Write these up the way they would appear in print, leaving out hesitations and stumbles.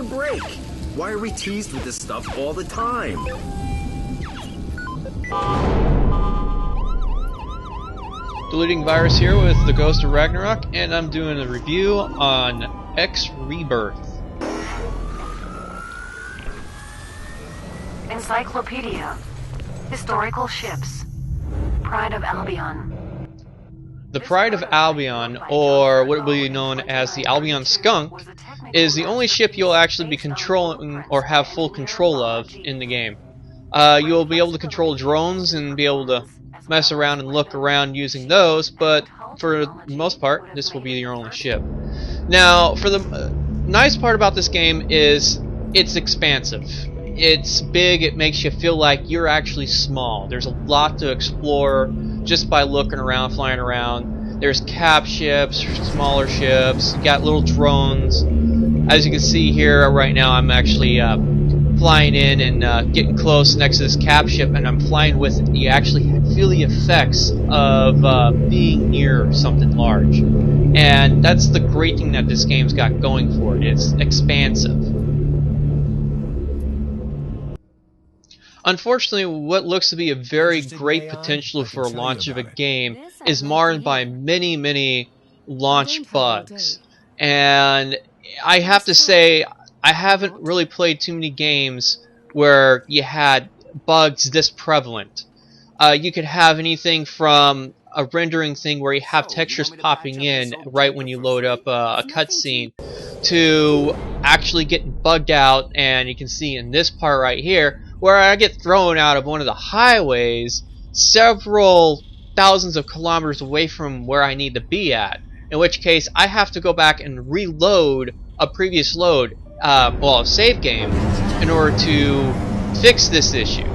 me a break. Why are we teased with this stuff all the time? Deleting Virus here with the Ghost of Ragnarok, and I'm doing a review on X Rebirth. Encyclopedia. Historical ships. Pride of Albion. The Pride of Albion, or what will be known as the Albion Skunk, is the only ship you'll actually be controlling or have full control of in the game. You'll be able to control drones and be able to mess around and look around using those, but for the most part, this will be your only ship. Now, for the nice part about this game is it's expansive. It's big, it makes you feel like you're actually small. There's a lot to explore just by looking around, flying around. There's cap ships, smaller ships, you got little drones. As you can see here right now, I'm actually flying in and getting close next to this cap ship, and I'm flying with it. You actually feel the effects of being near something large. And that's the great thing that this game's got going for it. It's expansive. Unfortunately, what looks to be a very great potential for a launch of a game is marred by many launch bugs. And I have to say, I haven't really played too many games where you had bugs this prevalent. You could have anything from a rendering thing where you have textures popping in right when you load up a cutscene to actually getting bugged out, and you can see in this part right here where I get thrown out of one of the highways several thousands of kilometers away from where I need to be at, in which case I have to go back and reload a previous load, a save game, in order to fix this issue.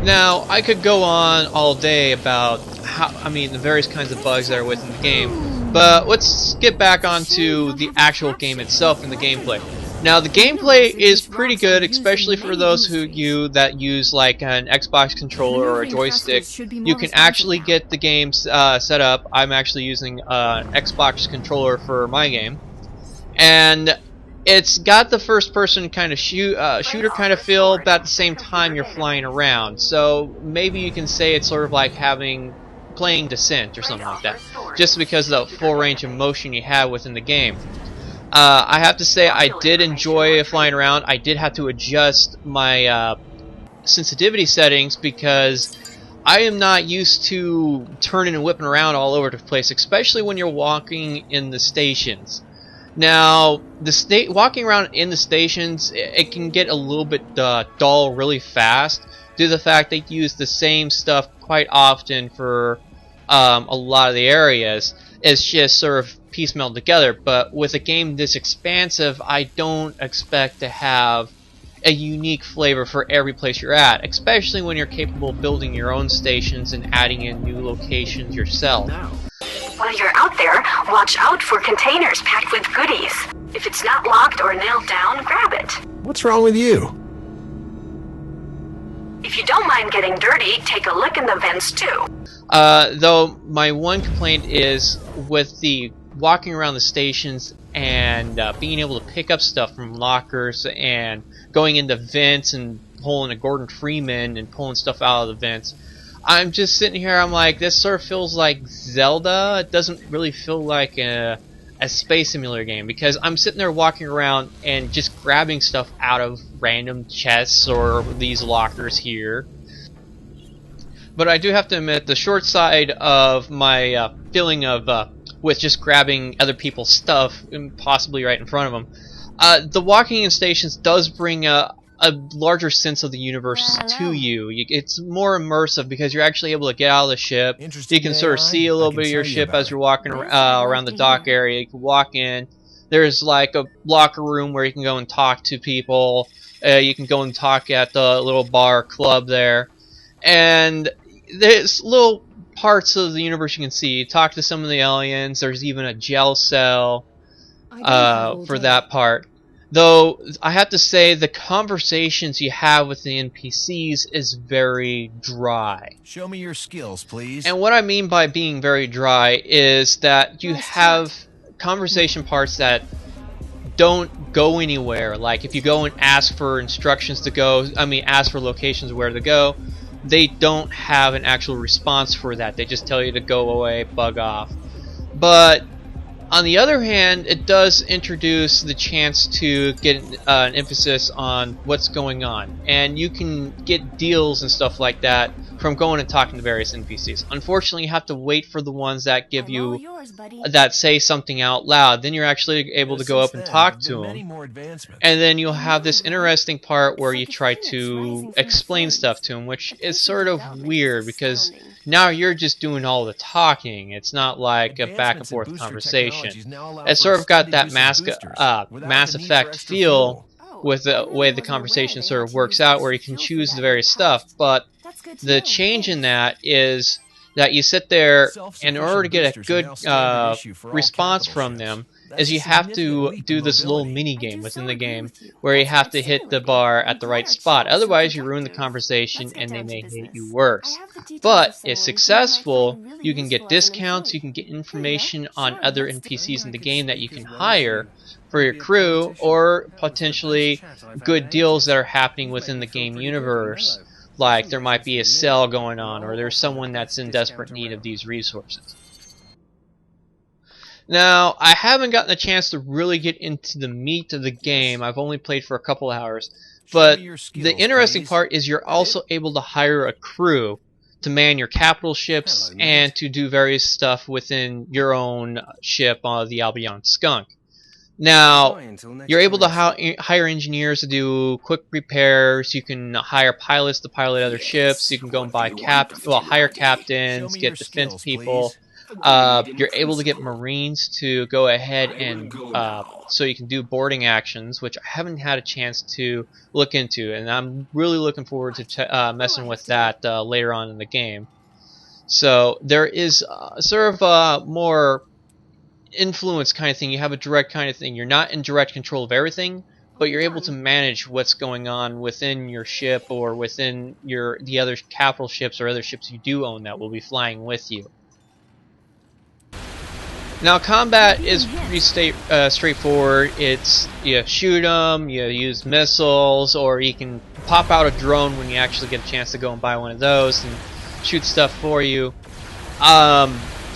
Now, I could go on all day about the various kinds of bugs that are within the game, but let's get back onto the actual game itself and the gameplay. Now, the gameplay is pretty good, especially for those that use like an Xbox controller or a joystick. You can actually get the game set up. I'm actually using an Xbox controller for my game, and it's got the first-person kind of shooter kind of feel, but at the same time you're flying around. So maybe you can say it's sort of like playing Descent or something like that, just because of the full range of motion you have within the game. I have to say I did enjoy flying around. I did have to adjust my sensitivity settings because I am not used to turning and whipping around all over the place, especially when you're walking in the stations. Now, walking around in the stations, it can get a little bit dull really fast due to the fact they use the same stuff quite often for a lot of the areas. It's just sort of piecemeal together, but with a game this expansive, I don't expect to have a unique flavor for every place you're at, especially when you're capable of building your own stations and adding in new locations yourself. While you're out there, watch out for containers packed with goodies. If it's not locked or nailed down, grab it. What's wrong with you? If you don't mind getting dirty, take a look in the vents too. Though my one complaint is with the walking around the stations and being able to pick up stuff from lockers and going into vents and pulling a Gordon Freeman and pulling stuff out of the vents. I'm just sitting here, I'm like, this sort of feels like Zelda. It doesn't really feel like a space simulator game, because I'm sitting there walking around and just grabbing stuff out of random chests or these lockers here. But I do have to admit, the short side of my feeling of with just grabbing other people's stuff, possibly right in front of them, the walking in stations does bring a larger sense of the universe to you. It's more immersive because you're actually able to get out of the ship. You can sort of see a little bit of your ship as you're walking around the dock area. You can walk in. There's like a locker room where you can go and talk to people. You can go and talk at the little bar club there. And there's little parts of the universe you can see. You talk to some of the aliens. There's even a jail cell for that part. Though, I have to say, the conversations you have with the NPCs is very dry. Show me your skills, please. And what I mean by being very dry is that you have conversation parts that don't go anywhere. Like if you go and ask for instructions to go, ask for locations where to go, they don't have an actual response for that. They just tell you to go away, bug off. But on the other hand, it does introduce the chance to get an emphasis on what's going on, and you can get deals and stuff like that from going and talking to various NPCs. Unfortunately, you have to wait for the ones that give you that say something out loud. Then you're actually able to go up and talk to them, and then you'll have this interesting part where you try to explain stuff to them, which is sort of weird because now you're just doing all the talking. It's not like a back and forth conversation. It's sort of got that Mass Effect feel with the way the conversation sort of works out, where you can choose the various stuff. But the change in that is that you sit there, and in order to get a good response from them, is you have to do this little mini game within the game where you have to hit the bar at the right spot. Otherwise, you ruin the conversation and they may hate you worse. But if successful, you can get discounts, you can get information on other NPCs in the game that you can hire for your crew, or potentially good deals that are happening within the game universe. Like there might be a sale going on, or there's someone that's in desperate need of these resources. Now, I haven't gotten a chance to really get into the meat of the game. I've only played for a couple hours. But the interesting part is you're also able to hire a crew to man your capital ships and to do various stuff within your own ship, the Albion Skunk. Now, you're able to hire engineers to do quick repairs. You can hire pilots to pilot other ships. You can go and buy hire captains, get defense people. You're able to get Marines to go ahead and so you can do boarding actions, which I haven't had a chance to look into, and I'm really looking forward to messing with that later on in the game. So there is sort of a more influence kind of thing. You have a direct kind of thing. You're not in direct control of everything, but you're able to manage what's going on within your ship or within the other capital ships or other ships you do own that will be flying with you. Now, combat is pretty straightforward. It's you shoot them, you use missiles, or you can pop out a drone when you actually get a chance to go and buy one of those and shoot stuff for you.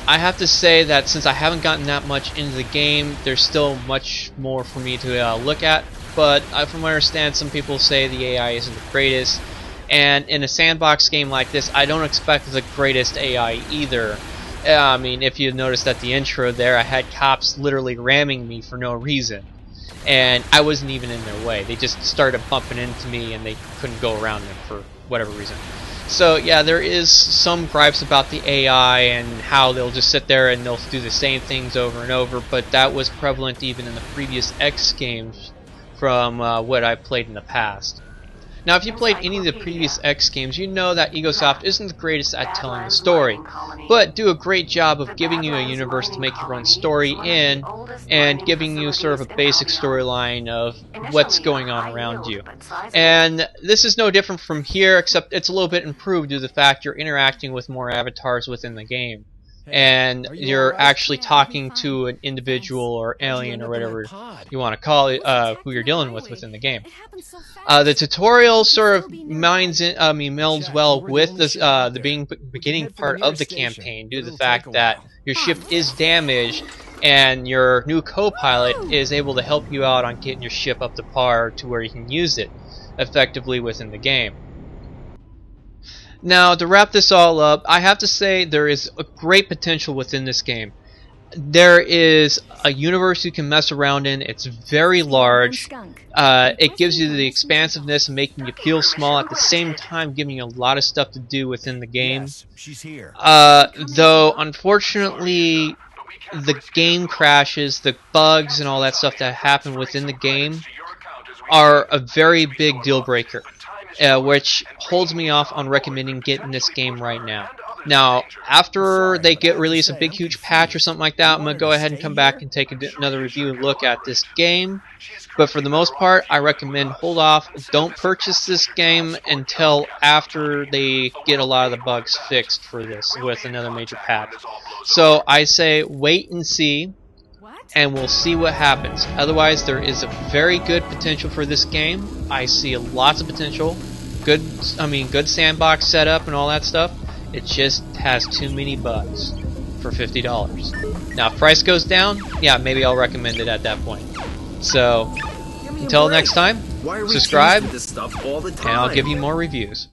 I have to say that since I haven't gotten that much into the game, there's still much more for me to look at. But from what I understand, some people say the AI isn't the greatest, and in a sandbox game like this, I don't expect the greatest AI either. I mean, if you noticed at the intro there, I had cops literally ramming me for no reason. And I wasn't even in their way. They just started bumping into me and they couldn't go around them for whatever reason. So yeah, there is some gripes about the AI and how they'll just sit there and they'll do the same things over and over, but that was prevalent even in the previous X games from what I played in the past. Now, if you played any of the previous X games, you know that Egosoft isn't the greatest at telling the story, but do a great job of giving you a universe to make your own story in, and giving you sort of a basic storyline of what's going on around you. And this is no different from here, except it's a little bit improved due to the fact you're interacting with more avatars within the game. And you're actually talking to an individual or alien or whatever you want to call it, who you're dealing with within the game. The tutorial sort of melds well with the beginning part of the campaign due to the fact that your ship is damaged and your new co-pilot is able to help you out on getting your ship up to par to where you can use it effectively within the game. Now, to wrap this all up, I have to say there is a great potential within this game. There is a universe you can mess around in. It's very large. It gives you the expansiveness of making you feel small, at the same time giving you a lot of stuff to do within the game. Though, unfortunately, the game crashes, the bugs and all that stuff that happen within the game are a very big deal breaker. Which holds me off on recommending getting this game right now. Now, after they release a big huge patch or something like that, I'm going to go ahead and come back and take another review look at this game. But for the most part, I recommend hold off. Don't purchase this game until after they get a lot of the bugs fixed for this with another major patch. So I say wait and see. and we'll see what happens. Otherwise, there is a very good potential for this game. I see lots of potential. Good sandbox setup and all that stuff. It just has too many bugs for $50. Now, if price goes down, yeah, maybe I'll recommend it at that point. So, until next time, subscribe, this stuff all the time? and I'll give you more reviews.